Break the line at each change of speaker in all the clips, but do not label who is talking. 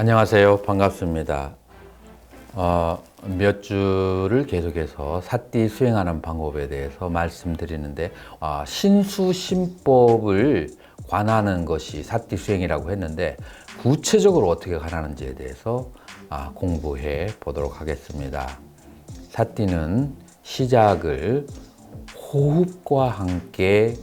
안녕하세요. 반갑습니다. 몇 주를 계속해서 사띠 수행하는 방법에 대해서 말씀드리는데, 신수신법을 관하는 것이 사띠 수행이라고 했는데, 구체적으로 어떻게 관하는지에 대해서 공부해 보도록 하겠습니다. 사띠는 시작을 호흡과 함께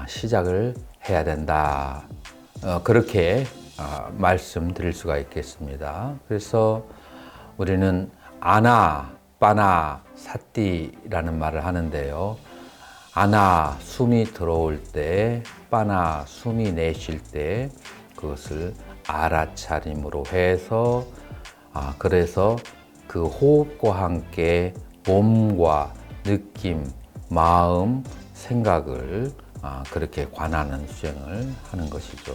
시작을 해야 된다. 그렇게 말씀드릴 수가 있겠습니다. 그래서 우리는 아나, 빠나, 사띠라는 말을 하는데요. 아나, 숨이 들어올 때, 빠나, 숨이 내쉴 때 그것을 알아차림으로 해서 그래서 그 호흡과 함께 몸과 느낌, 마음, 생각을 그렇게 관하는 수행을 하는 것이죠.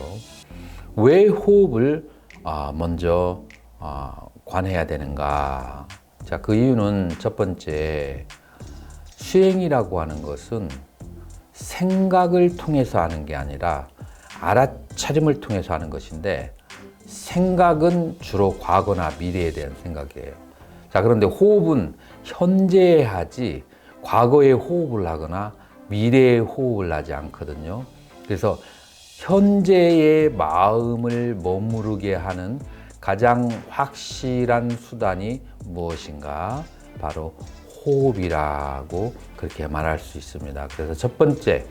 왜 호흡을 먼저 관해야 되는가? 자, 그 이유는 첫 번째, 수행이라고 하는 것은 생각을 통해서 하는 게 아니라 알아차림을 통해서 하는 것인데, 생각은 주로 과거나 미래에 대한 생각이에요. 자, 그런데 호흡은 현재에 하지 과거에 호흡을 하거나 미래에 호흡을 하지 않거든요. 그래서 현재의 마음을 머무르게 하는 가장 확실한 수단이 무엇인가? 바로 호흡이라고 그렇게 말할 수 있습니다. 그래서 첫 번째,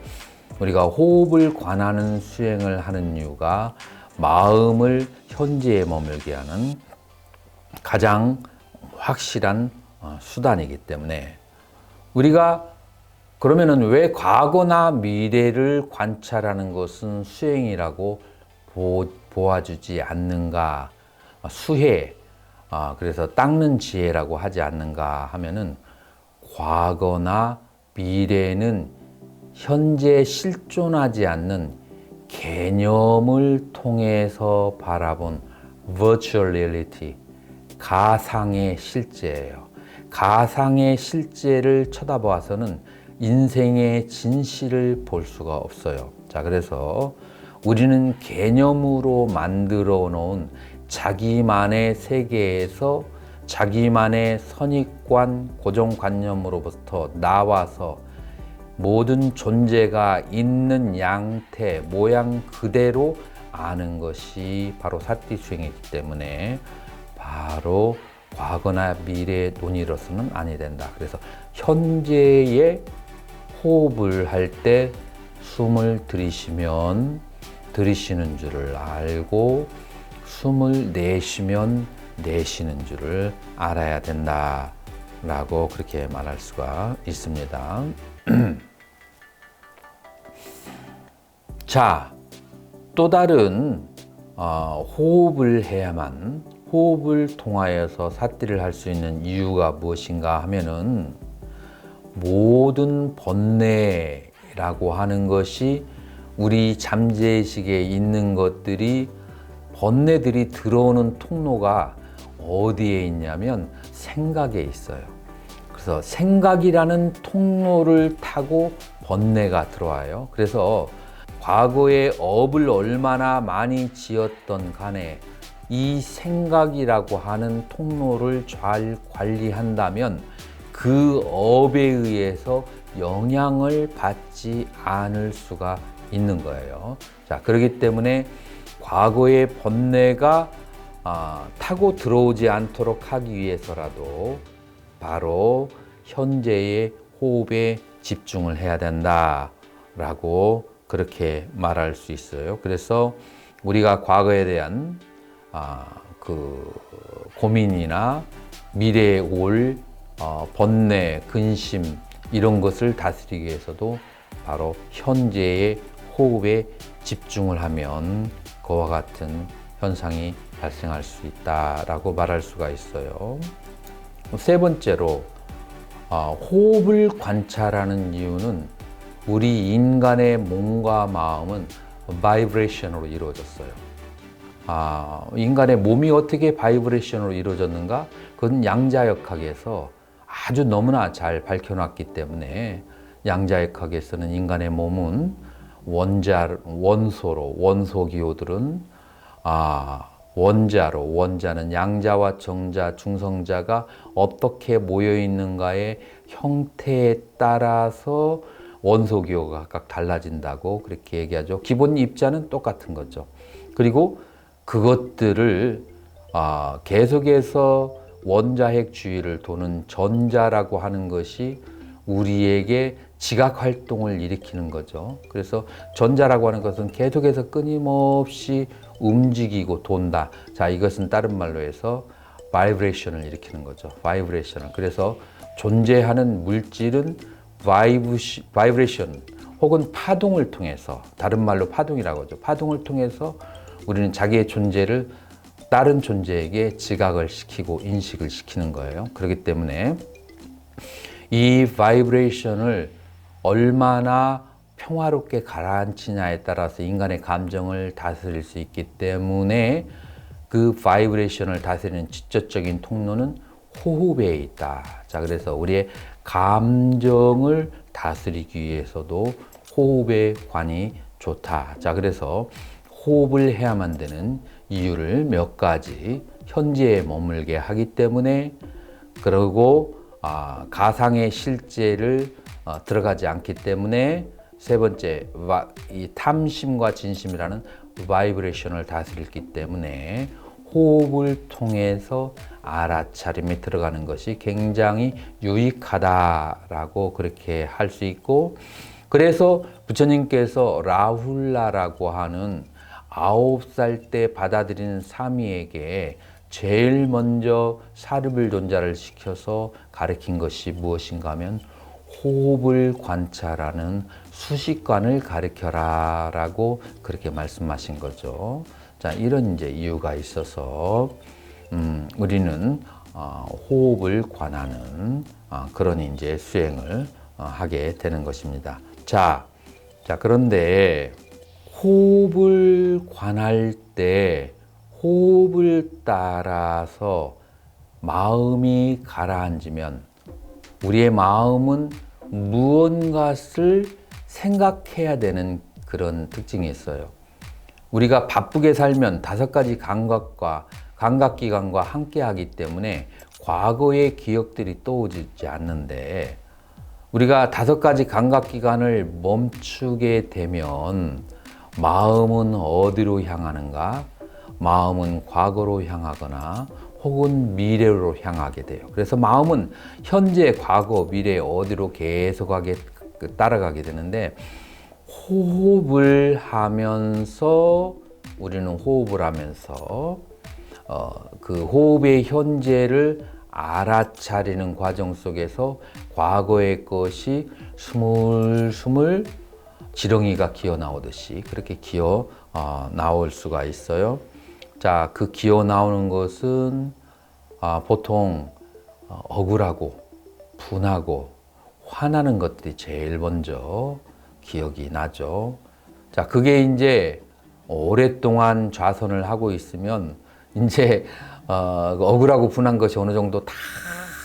우리가 호흡을 관하는 수행을 하는 이유가 마음을 현재에 머물게 하는 가장 확실한 수단이기 때문에, 우리가 그러면은 왜 과거나 미래를 관찰하는 것은 수행이라고 보아주지 않는가? 수해, 그래서 닦는 지혜라고 하지 않는가 하면은, 과거나 미래는 현재 실존하지 않는 개념을 통해서 바라본 virtual reality, 가상의 실제예요. 가상의 실제를 쳐다보아서는 인생의 진실을 볼 수가 없어요. 자, 그래서 우리는 개념으로 만들어 놓은 자기만의 세계에서 자기만의 선입관, 고정관념으로부터 나와서 모든 존재가 있는 양태, 모양 그대로 아는 것이 바로 사띠 수행이기 때문에 바로 과거나 미래의 논의로서는 아니 된다. 그래서 현재의 호흡을 할 때 숨을 들이쉬면 들이쉬는 줄을 알고, 숨을 내쉬면 내쉬는 줄을 알아야 된다 라고 그렇게 말할 수가 있습니다. 자, 또 다른 호흡을 해야만, 호흡을 통하여서 사띠를 할 수 있는 이유가 무엇인가 하면은, 모든 번뇌라고 하는 것이 우리 잠재의식에 있는 것들이, 번뇌들이 들어오는 통로가 어디에 있냐면 생각에 있어요. 그래서 생각이라는 통로를 타고 번뇌가 들어와요. 그래서 과거에 업을 얼마나 많이 지었던 간에 이 생각이라고 하는 통로를 잘 관리한다면 그 업에 의해서 영향을 받지 않을 수가 있는 거예요. 자, 그렇기 때문에 과거의 번뇌가 타고 들어오지 않도록 하기 위해서라도 바로 현재의 호흡에 집중을 해야 된다라고 그렇게 말할 수 있어요. 그래서 우리가 과거에 대한 그 고민이나 미래에 올 번뇌, 근심 이런 것을 다스리기 위해서도 바로 현재의 호흡에 집중을 하면 그와 같은 현상이 발생할 수 있다라고 말할 수가 있어요. 세 번째로, 호흡을 관찰하는 이유는 우리 인간의 몸과 마음은 바이브레이션으로 이루어졌어요. 인간의 몸이 어떻게 바이브레이션으로 이루어졌는가? 그건 양자역학에서 아주 너무나 잘 밝혀놨기 때문에, 양자역학에서는 인간의 몸은 원소로, 원소 기호들은 원자로, 원자는 양자와 정자, 중성자가 어떻게 모여 있는가의 형태에 따라서 원소 기호가 각각 달라진다고 그렇게 얘기하죠. 기본 입자는 똑같은 거죠. 그리고 그것들을 계속해서 원자핵 주위를 도는 전자라고 하는 것이 우리에게 지각 활동을 일으키는 거죠. 그래서 전자라고 하는 것은 계속해서 끊임없이 움직이고 돈다. 자, 이것은 다른 말로 해서 바이브레이션을 일으키는 거죠. 바이브레이션을. 그래서 존재하는 물질은 바이브레이션 혹은 파동을 통해서, 다른 말로 파동이라고 하죠. 파동을 통해서 우리는 자기의 존재를 다른 존재에게 지각을 시키고 인식을 시키는 거예요. 그렇기 때문에 이 바이브레이션을 얼마나 평화롭게 가라앉히냐에 따라서 인간의 감정을 다스릴 수 있기 때문에 그 바이브레이션을 다스리는 직접적인 통로는 호흡에 있다. 자, 그래서 우리의 감정을 다스리기 위해서도 호흡에 관이 좋다. 자, 그래서 호흡을 해야만 되는 이유를 몇 가지 현재에 머물게 하기 때문에, 그리고 가상의 실제를 들어가지 않기 때문에, 세 번째, 이 탐심과 진심이라는 바이브레이션을 다스리기 때문에 호흡을 통해서 알아차림이 들어가는 것이 굉장히 유익하다라고 그렇게 할 수 있고, 그래서 부처님께서 라훌라라고 하는 9살 때 받아들이는 사미에게 제일 먼저 사르불존자를 시켜서 가르친 것이 무엇인가 하면 호흡을 관찰하는 수식관을 가르쳐라 라고 그렇게 말씀하신 거죠. 자, 이런 이제 이유가 있어서 우리는 호흡을 관하는 그런 이제 수행을 하게 되는 것입니다. 자, 그런데 호흡을 관할 때 호흡을 따라서 마음이 가라앉으면 우리의 마음은 무언가를 생각해야 되는 그런 특징이 있어요. 우리가 바쁘게 살면 5가지 감각기관과 함께 하기 때문에 과거의 기억들이 떠오르지 않는데, 우리가 5가지 감각기관을 멈추게 되면 마음은 어디로 향하는가? 마음은 과거로 향하거나 혹은 미래로 향하게 돼요. 그래서 마음은 현재, 과거, 미래 어디로 계속하게 따라가게 되는데, 호흡을 하면서 우리는 호흡을 하면서 그 호흡의 현재를 알아차리는 과정 속에서 과거의 것이 스물스물 지렁이가 기어 나오듯이 그렇게 기어 나올 수가 있어요. 자, 그 기어 나오는 것은 보통 억울하고 분하고 화나는 것들이 제일 먼저 기억이 나죠. 자, 그게 이제 오랫동안 좌선을 하고 있으면 이제 억울하고 분한 것이 어느 정도 다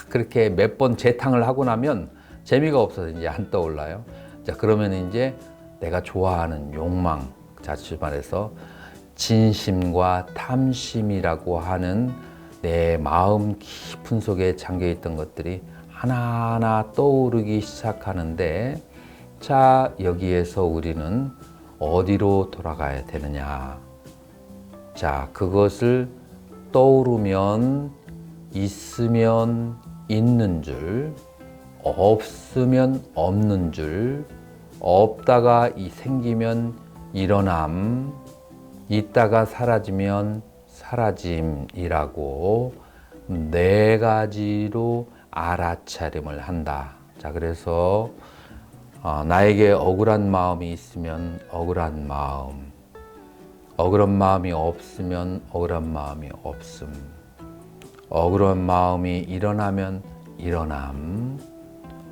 그렇게 몇 번 재탕을 하고 나면 재미가 없어서 이제 안 떠올라요. 자, 그러면 이제 내가 좋아하는 욕망, 자칫 말해서 진심과 탐심이라고 하는 내 마음 깊은 속에 잠겨 있던 것들이 하나하나 떠오르기 시작하는데, 자, 여기에서 우리는 어디로 돌아가야 되느냐? 자, 그것을 떠오르면 있으면 있는 줄, 없으면 없는 줄, 없다가 생기면 일어남, 있다가 사라지면 사라짐이라고 4가지로 알아차림을 한다. 자, 그래서 나에게 억울한 마음이 있으면 억울한 마음, 억울한 마음이 없으면 억울한 마음이 없음, 억울한 마음이 일어나면 일어남,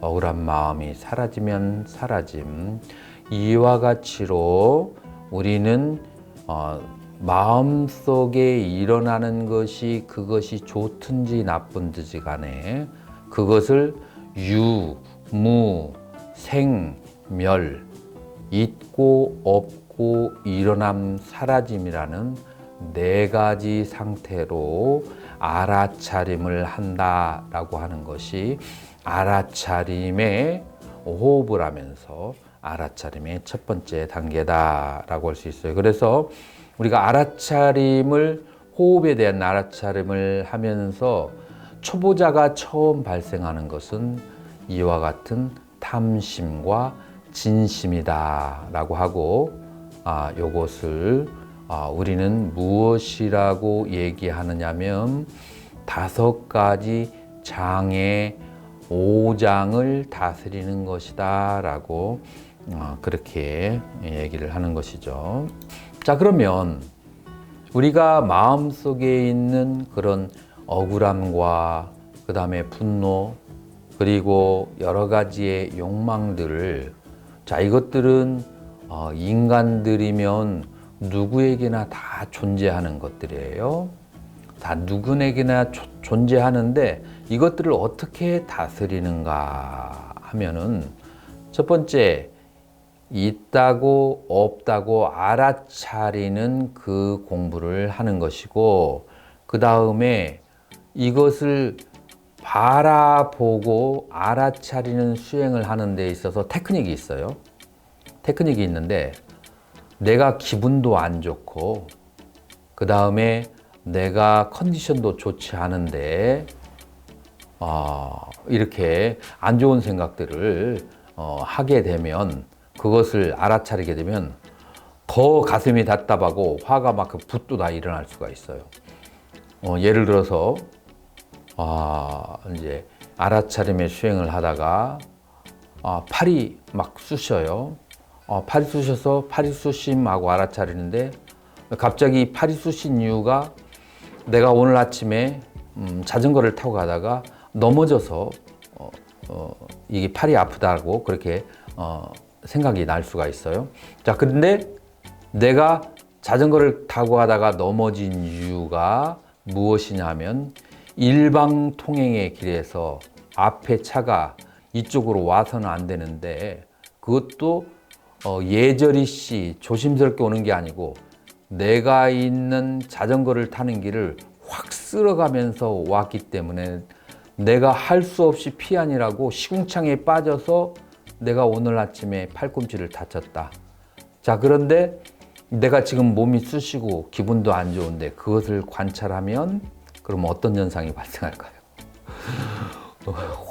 억울한 마음이 사라지면 사라짐. 이와 같이로 우리는 마음속에 일어나는 것이 그것이 좋든지 나쁜지 간에 그것을 유, 무, 생, 멸, 있고 없고 일어남, 사라짐이라는 네 가지 상태로 알아차림을 한다라고 하는 것이 알아차림의 호흡을 하면서 알아차림의 첫 번째 단계다라고 할 수 있어요. 그래서 우리가 알아차림을 호흡에 대한 알아차림을 하면서 초보자가 처음 발생하는 것은 이와 같은 탐심과 진심이다라고 하고 요것을 우리는 무엇이라고 얘기하느냐면 5가지 장의 5장을 다스리는 것이다 라고 그렇게 얘기를 하는 것이죠. 자, 그러면 우리가 마음속에 있는 그런 억울함과 그 다음에 분노 그리고 여러 가지의 욕망들을 자, 이것들은 인간들이면 누구에게나 다 존재하는 것들이에요. 다 누구에게나 존재하는데 이것들을 어떻게 다스리는가 하면은 첫 번째, 있다고 없다고 알아차리는 그 공부를 하는 것이고, 그 다음에 이것을 바라보고 알아차리는 수행을 하는 데 있어서 테크닉이 있어요. 테크닉이 있는데 내가 기분도 안 좋고 그 다음에 내가 컨디션도 좋지 않은데 이렇게 안 좋은 생각들을 하게 되면, 그것을 알아차리게 되면 더 가슴이 답답하고 화가 막 붓도다 일어날 수가 있어요. 예를 들어서 이제 알아차림의 수행을 하다가 팔이 막 쑤셔요. 팔이 쑤셔서 팔이 쑤심하고 알아차리는데 갑자기 팔이 쑤신 이유가 내가 오늘 아침에 자전거를 타고 가다가 넘어져서 이게 팔이 아프다고 그렇게 생각이 날 수가 있어요. 자, 그런데 내가 자전거를 타고 가다가 넘어진 이유가 무엇이냐 하면 일방통행의 길에서 앞에 차가 이쪽으로 와서는 안 되는데 그것도 예절이씨 조심스럽게 오는 게 아니고 내가 있는 자전거를 타는 길을 확 쓸어가면서 왔기 때문에 내가 할 수 없이 피하느라고 시궁창에 빠져서 내가 오늘 아침에 팔꿈치를 다쳤다. 자, 그런데 내가 지금 몸이 쑤시고 기분도 안 좋은데 그것을 관찰하면 그럼 어떤 현상이 발생할까요?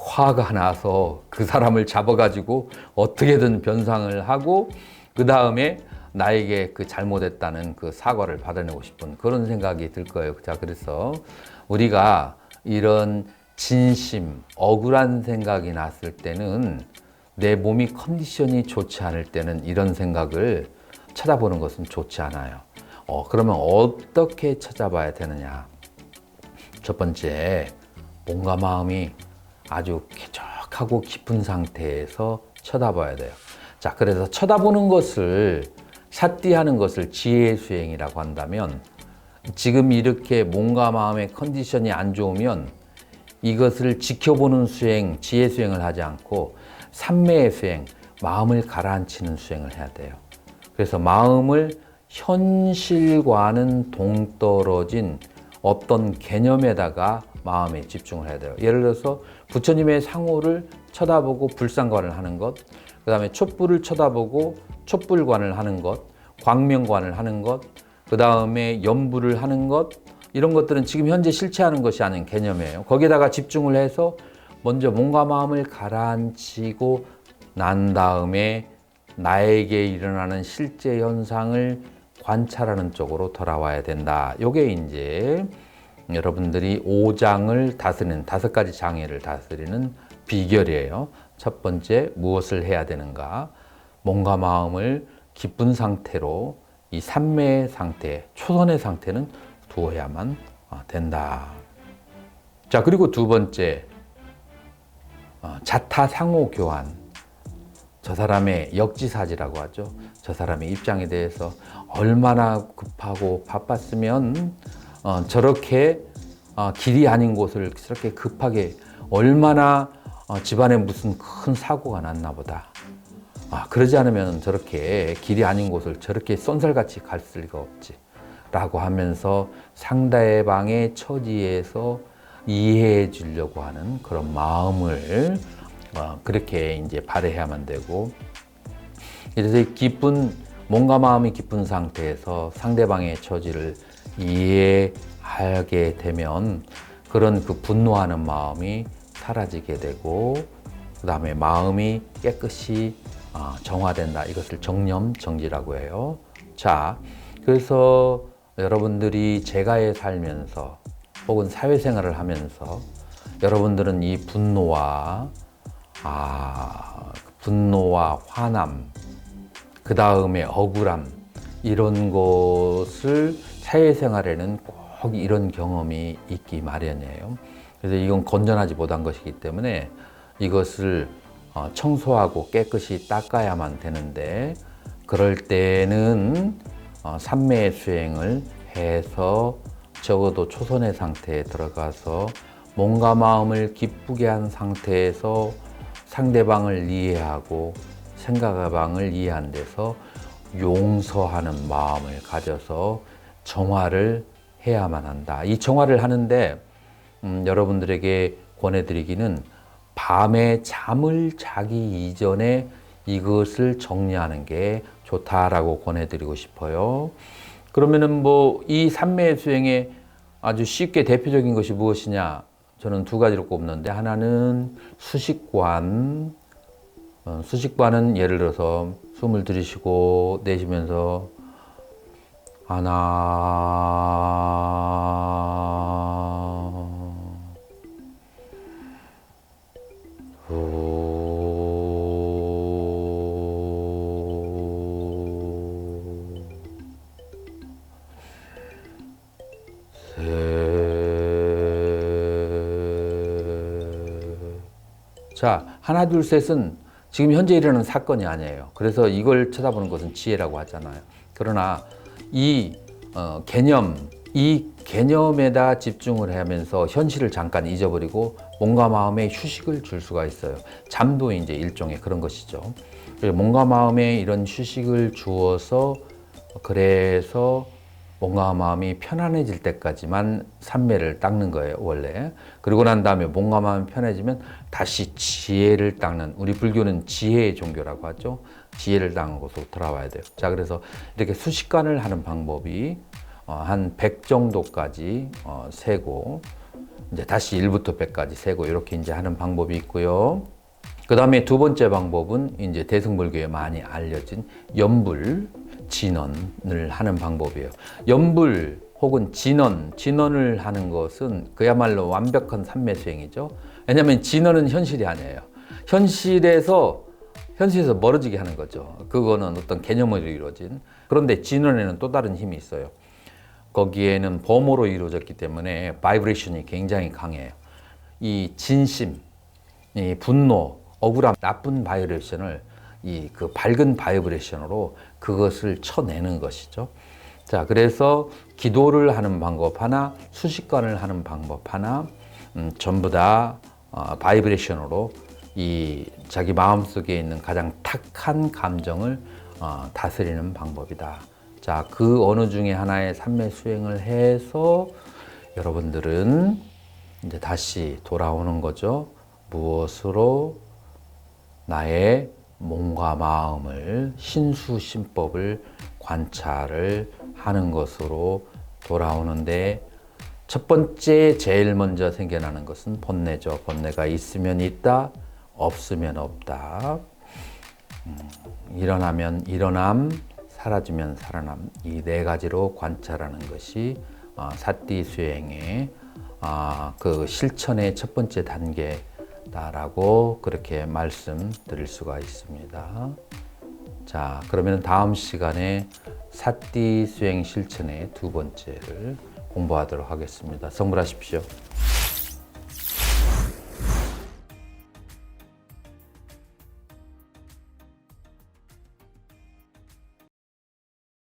화가 나서 그 사람을 잡아가지고 어떻게든 변상을 하고 그 다음에 나에게 그 잘못했다는 그 사과를 받아내고 싶은 그런 생각이 들 거예요. 자, 그래서 우리가 이런 진심, 억울한 생각이 났을 때는, 내 몸이 컨디션이 좋지 않을 때는 이런 생각을 찾아보는 것은 좋지 않아요. 그러면 어떻게 찾아봐야 되느냐? 첫 번째, 몸과 마음이 아주 쾌적하고 깊은 상태에서 쳐다봐야 돼요. 자, 그래서 쳐다보는 것을, 샷디하는 것을 지혜 수행이라고 한다면, 지금 이렇게 몸과 마음의 컨디션이 안 좋으면 이것을 지켜보는 수행, 지혜 수행을 하지 않고 삼매의 수행, 마음을 가라앉히는 수행을 해야 돼요. 그래서 마음을 현실과는 동떨어진 어떤 개념에다가 마음에 집중을 해야 돼요. 예를 들어서 부처님의 상호를 쳐다보고 불상관을 하는 것, 그 다음에 촛불을 쳐다보고 촛불관을 하는 것, 광명관을 하는 것, 그 다음에 연불을 하는 것, 이런 것들은 지금 현재 실체하는 것이 아닌 개념이에요. 거기에다가 집중을 해서 먼저 몸과 마음을 가라앉히고 난 다음에 나에게 일어나는 실제 현상을 관찰하는 쪽으로 돌아와야 된다. 요게 이제 여러분들이 5장을 다스리는, 5가지 장애를 다스리는 비결이에요. 첫 번째, 무엇을 해야 되는가? 몸과 마음을 기쁜 상태로 이 삼매의 상태, 초선의 상태는 두어야만 된다. 자, 그리고 두 번째, 자타 상호 교환. 저 사람의 역지사지라고 하죠. 저 사람의 입장에 대해서 얼마나 급하고 바빴으면 저렇게 길이 아닌 곳을 저렇게 급하게, 얼마나 집안에 무슨 큰 사고가 났나 보다. 그러지 않으면 저렇게 길이 아닌 곳을 저렇게 쏜살같이 갈 리가 없지. 라고 하면서 상대방의 처지에서 이해해 주려고 하는 그런 마음을 그렇게 이제 발휘해야만 되고, 그래서 몸과 마음이 깊은 상태에서 상대방의 처지를 이해하게 되면 그런 그 분노하는 마음이 사라지게 되고, 그 다음에 마음이 깨끗이 정화된다. 이것을 정념정지라고 해요. 자, 그래서 여러분들이 제가에 살면서 혹은 사회생활을 하면서 여러분들은 이 분노와 화남, 그 다음에 억울함, 이런 것을 사회생활에는 꼭 이런 경험이 있기 마련이에요. 그래서 이건 건전하지 못한 것이기 때문에 이것을 청소하고 깨끗이 닦아야만 되는데, 그럴 때는 삼매의 수행을 해서 적어도 초선의 상태에 들어가서 몸과 마음을 기쁘게 한 상태에서 상대방을 이해하고 상대방을 이해한 데서 용서하는 마음을 가져서 정화를 해야만 한다. 이 정화를 하는데 여러분들에게 권해드리기는 밤에 잠을 자기 이전에 이것을 정리하는 게 좋다라고 권해드리고 싶어요. 그러면은 이 삼매의 수행에 아주 쉽게 대표적인 것이 무엇이냐? 저는 두 가지로 꼽는데, 하나는 수식관. 수식관은 예를 들어서 숨을 들이쉬고 내쉬면서 하나, 둘, 자, 하나, 둘, 셋은 지금 현재 일어나는 사건이 아니에요. 그래서 이걸 쳐다보는 것은 지혜라고 하잖아요. 그러나 이 개념에다 집중을 하면서 현실을 잠깐 잊어버리고 몸과 마음에 휴식을 줄 수가 있어요. 잠도 이제 일종의 그런 것이죠. 몸과 마음에 이런 휴식을 주어서, 그래서 몸과 마음이 편안해질 때까지만 삼매를 닦는 거예요, 원래. 그리고 난 다음에 몸과 마음이 편해지면 다시 지혜를 닦는, 우리 불교는 지혜의 종교라고 하죠. 지혜를 닦는 곳으로 돌아와야 돼요. 자, 그래서 이렇게 수식관을 하는 방법이 한 100 정도까지 세고, 이제 다시 1부터 100까지 세고, 이렇게 이제 하는 방법이 있고요. 그 다음에 두 번째 방법은 이제 대승불교에 많이 알려진 연불, 진언을 하는 방법이에요. 연불 혹은 진언을 하는 것은 그야말로 완벽한 삼매 수행이죠. 왜냐하면 진언은 현실이 아니에요. 현실에서 멀어지게 하는 거죠. 그거는 어떤 개념으로 이루어진. 그런데 진언에는 또 다른 힘이 있어요. 거기에는 범호로 이루어졌기 때문에 바이브레이션이 굉장히 강해요. 이 진심, 이 분노, 억울함, 나쁜 바이브레이션을 그 밝은 바이브레이션으로 그것을 쳐내는 것이죠. 자, 그래서 기도를 하는 방법 하나, 수식관을 하는 방법 하나, 전부 다 바이브레이션으로 이 자기 마음속에 있는 가장 탁한 감정을 다스리는 방법이다. 자, 그 어느 중에 하나의 삼매 수행을 해서 여러분들은 이제 다시 돌아오는 거죠. 무엇으로? 나의 몸과 마음을 신수신법을 관찰을 하는 것으로 돌아오는데, 첫 번째 제일 먼저 생겨나는 것은 본내죠. 본내가 있으면 있다, 없으면 없다. 일어나면 일어남, 사라지면 살아남. 이 네 가지로 관찰하는 것이 사띠 수행의 그 실천의 첫 번째 단계다라고 그렇게 말씀드릴 수가 있습니다. 자, 그러면 다음 시간에 사띠 수행 실천의 두 번째를 공부하도록 하겠습니다. 성불하십시오.